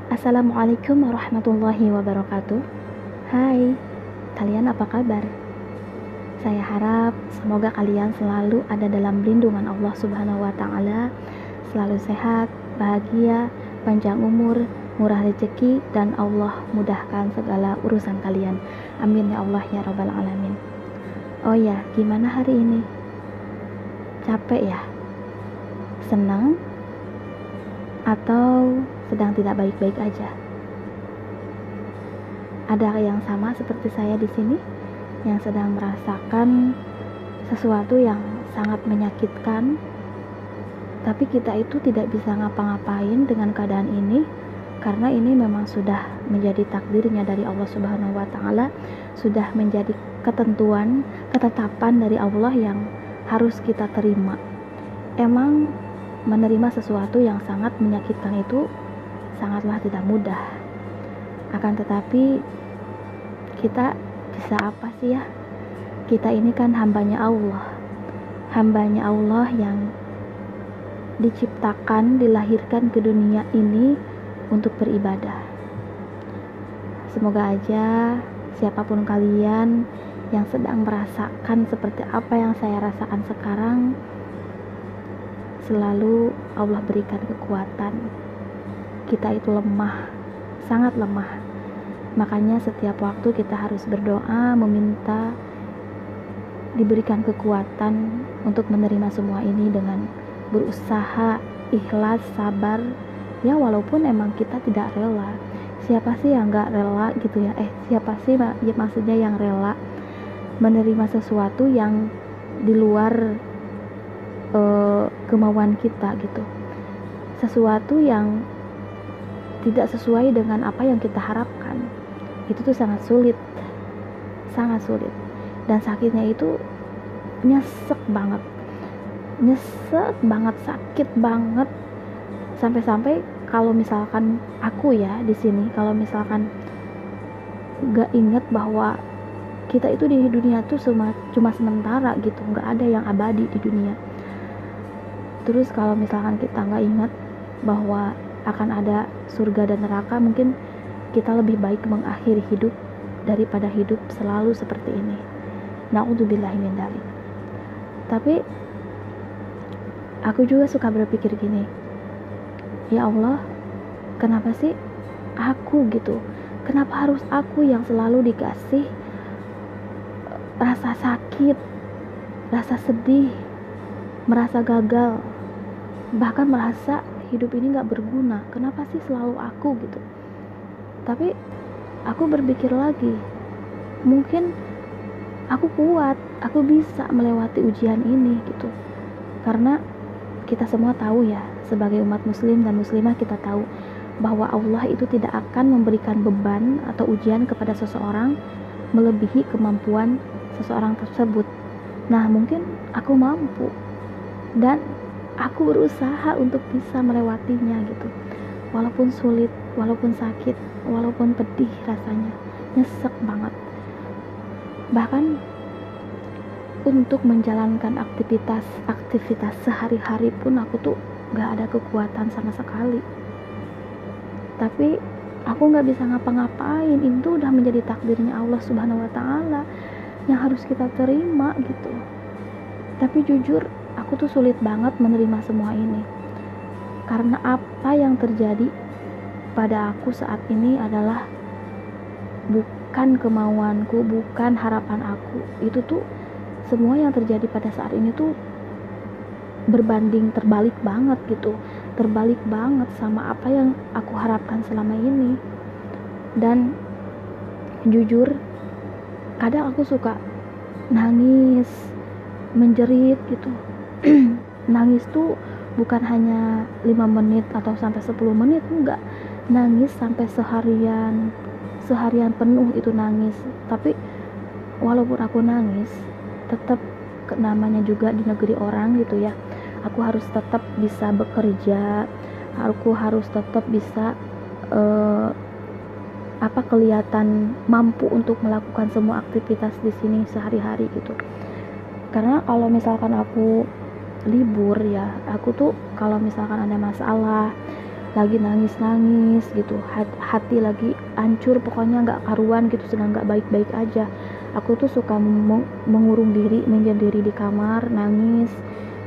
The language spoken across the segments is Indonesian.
Assalamualaikum warahmatullahi wabarakatuh. Hai, kalian apa kabar? Saya harap semoga kalian selalu ada dalam lindungan Allah Subhanahu wa Ta'ala, selalu sehat, bahagia, panjang umur, murah rezeki, dan Allah mudahkan segala urusan kalian. Amin ya Allah ya Rabbal Alamin. Oh ya, gimana hari ini? Capek ya? Senang? Atau sedang tidak baik-baik aja? Ada yang sama seperti saya di sini yang sedang merasakan sesuatu yang sangat menyakitkan, tapi kita itu tidak bisa ngapa-ngapain dengan keadaan ini karena ini memang sudah menjadi takdirnya dari Allah Subhanahu wa Ta'ala, sudah menjadi ketentuan, ketetapan dari Allah yang harus kita terima. Emang menerima sesuatu yang sangat menyakitkan itu sangatlah tidak mudah. Akan tetapi kita bisa apa sih ya? Kita ini kan hambanya Allah yang diciptakan, dilahirkan ke dunia ini untuk beribadah. Semoga aja siapapun kalian yang sedang merasakan seperti apa yang saya rasakan sekarang, selalu Allah berikan kekuatan. Kita itu lemah, sangat lemah. Makanya setiap waktu kita harus berdoa, meminta diberikan kekuatan untuk menerima semua ini dengan berusaha, ikhlas, sabar. Ya walaupun emang kita tidak rela. Siapa sih yang gak rela gitu ya? Siapa sih ya, maksudnya yang rela menerima sesuatu yang di luar kemauan kita gitu, sesuatu yang tidak sesuai dengan apa yang kita harapkan. Itu tuh sangat sulit dan sakitnya itu nyesek banget, sakit banget, sampai-sampai kalau misalkan aku ya di sini, kalau misalkan gak inget bahwa kita itu di dunia tuh cuma sementara gitu, gak ada yang abadi di dunia. Terus kalau misalkan kita nggak ingat bahwa akan ada surga dan neraka, mungkin kita lebih baik mengakhiri hidup daripada hidup selalu seperti ini. Na'udzubillahi min dzalik. Tapi aku juga suka berpikir gini, ya Allah, kenapa sih aku gitu? Kenapa harus aku yang selalu dikasih rasa sakit, rasa sedih, merasa gagal, bahkan merasa hidup ini gak berguna? Kenapa sih selalu aku gitu? Tapi aku berpikir lagi, mungkin aku kuat, aku bisa melewati ujian ini gitu. Karena kita semua tahu ya, sebagai umat muslim dan muslimah, kita tahu bahwa Allah itu tidak akan memberikan beban atau ujian kepada seseorang melebihi kemampuan seseorang tersebut. Nah mungkin aku mampu dan aku berusaha untuk bisa melewatinya gitu, walaupun sulit, walaupun sakit, walaupun pedih rasanya, nyesek banget. Bahkan untuk menjalankan aktivitas sehari-hari pun aku tuh gak ada kekuatan sama sekali. Tapi aku gak bisa ngapa-ngapain, itu udah menjadi takdirnya Allah Subhanahu wa Ta'ala yang harus kita terima gitu. Tapi jujur, aku tuh sulit banget menerima semua ini, karena apa yang terjadi pada aku saat ini adalah bukan kemauanku, bukan harapan aku. Itu tuh semua yang terjadi pada saat ini tuh berbanding terbalik banget gitu, terbalik banget sama apa yang aku harapkan selama ini. Dan jujur, kadang aku suka nangis, menjerit gitu. Nangis tuh bukan hanya 5 menit atau sampai 10 menit, enggak. Nangis sampai seharian penuh itu nangis. Tapi walaupun aku nangis, tetap namanya juga di negeri orang gitu ya, aku harus tetap bisa bekerja, aku harus tetap bisa kelihatan mampu untuk melakukan semua aktivitas di sini sehari-hari gitu. Karena kalau misalkan aku libur ya, aku tuh kalau misalkan ada masalah, lagi nangis-nangis gitu, hati lagi hancur pokoknya nggak karuan gitu, sedang nggak baik-baik aja, aku tuh suka mengurung diri, menyendiri di kamar, nangis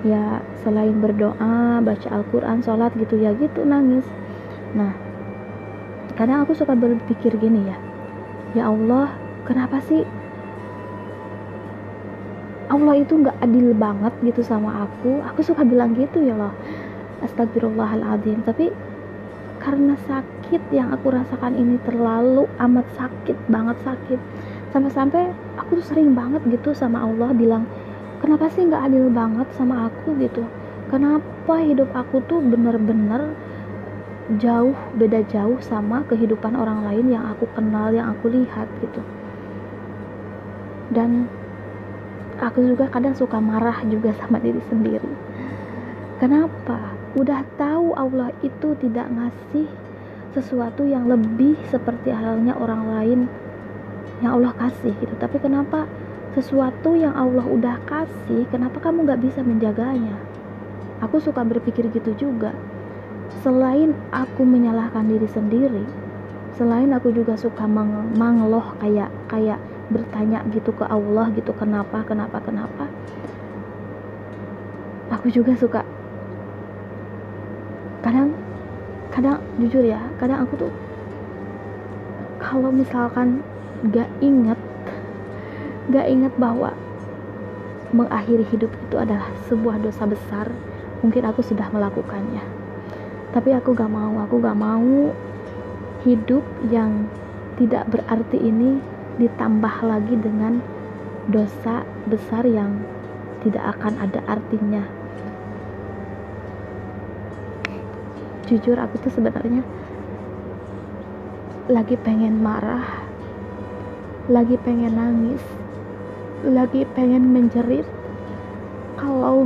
ya, selain berdoa, baca Al-Quran, sholat gitu ya gitu, nangis. Nah kadang aku suka berpikir gini ya, ya Allah, kenapa sih Allah itu nggak adil banget gitu sama aku suka bilang gitu ya Allah, astagfirullahaladzim. Tapi karena sakit yang aku rasakan ini terlalu amat sakit banget, sakit sampai-sampai aku tuh sering banget gitu sama Allah bilang, kenapa sih nggak adil banget sama aku gitu, kenapa hidup aku tuh bener-bener beda jauh sama kehidupan orang lain yang aku kenal, yang aku lihat gitu. Dan aku juga kadang suka marah juga sama diri sendiri. Kenapa? Udah tahu Allah itu tidak ngasih sesuatu yang lebih seperti halnya orang lain yang Allah kasih gitu. Tapi kenapa sesuatu yang Allah udah kasih, kenapa kamu gak bisa menjaganya? Aku suka berpikir gitu juga. Selain aku menyalahkan diri sendiri, selain aku juga suka mengeluh kayak bertanya gitu ke Allah gitu, kenapa aku juga suka kadang jujur ya, kadang aku tuh kalau misalkan gak ingat bahwa mengakhiri hidup itu adalah sebuah dosa besar, mungkin aku sudah melakukannya. Tapi aku gak mau hidup yang tidak berarti ini ditambah lagi dengan dosa besar yang tidak akan ada artinya. Jujur aku tuh sebenarnya lagi pengen marah, lagi pengen nangis, lagi pengen menjerit. Kalau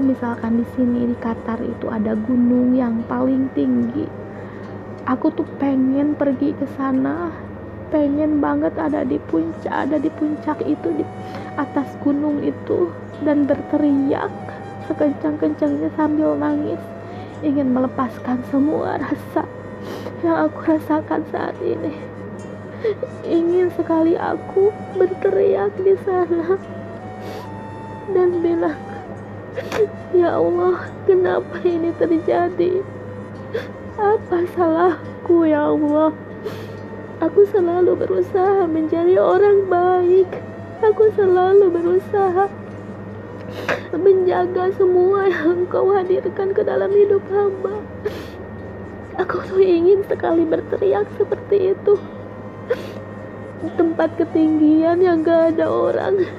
misalkan di sini di Qatar itu ada gunung yang paling tinggi, aku tuh pengen pergi ke sana, pengen banget ada di puncak itu, di atas gunung itu, dan berteriak sekencang-kencangnya sambil nangis, ingin melepaskan semua rasa yang aku rasakan saat ini. Ingin sekali aku berteriak di sana dan bilang, ya Allah, kenapa ini terjadi? Apa salahku ya Allah? Aku selalu berusaha menjadi orang baik. Aku selalu berusaha menjaga semua yang Engkau hadirkan ke dalam hidup hamba. Aku tuh ingin sekali berteriak seperti itu, tempat ketinggian yang gak ada orang.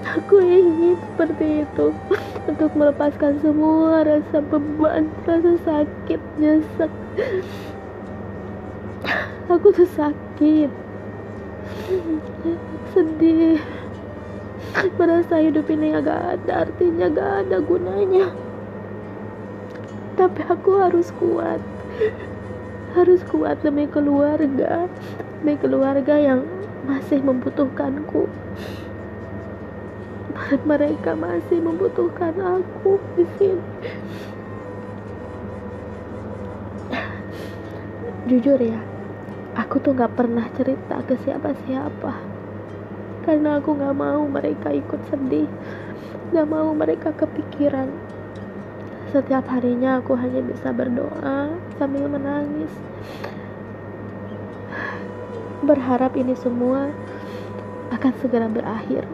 Aku ingin seperti itu, untuk melepaskan semua rasa beban, rasa sakit, nyesek. Aku tuh sakit, sedih, merasa hidup ini gak ada artinya, gak ada gunanya. Tapi aku harus kuat demi keluarga yang masih membutuhkanku. Mereka masih membutuhkan aku di sini. Jujur ya, aku tuh gak pernah cerita ke siapa-siapa, karena aku gak mau mereka ikut sedih, gak mau mereka kepikiran. Setiap harinya aku hanya bisa berdoa sambil menangis, berharap ini semua akan segera berakhir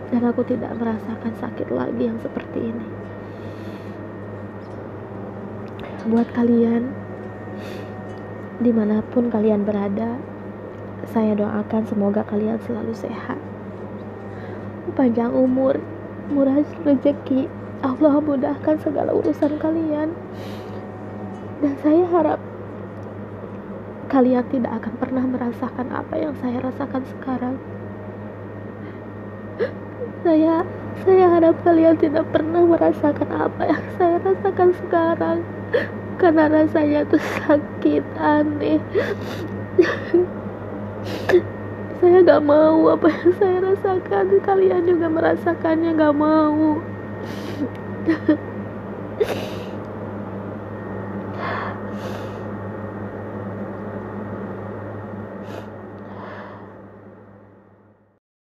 dan aku tidak merasakan sakit lagi yang seperti ini. Buat kalian, dimanapun kalian berada, saya doakan semoga kalian selalu sehat, panjang umur, murah rezeki, Allah mudahkan segala urusan kalian. Dan saya harap kalian tidak akan pernah merasakan apa yang saya rasakan sekarang. Saya harap kalian tidak pernah merasakan apa yang saya rasakan sekarang, karena rasanya tuh sakit, aneh. Saya gak mau apa yang saya rasakan, kalian juga merasakannya, gak mau.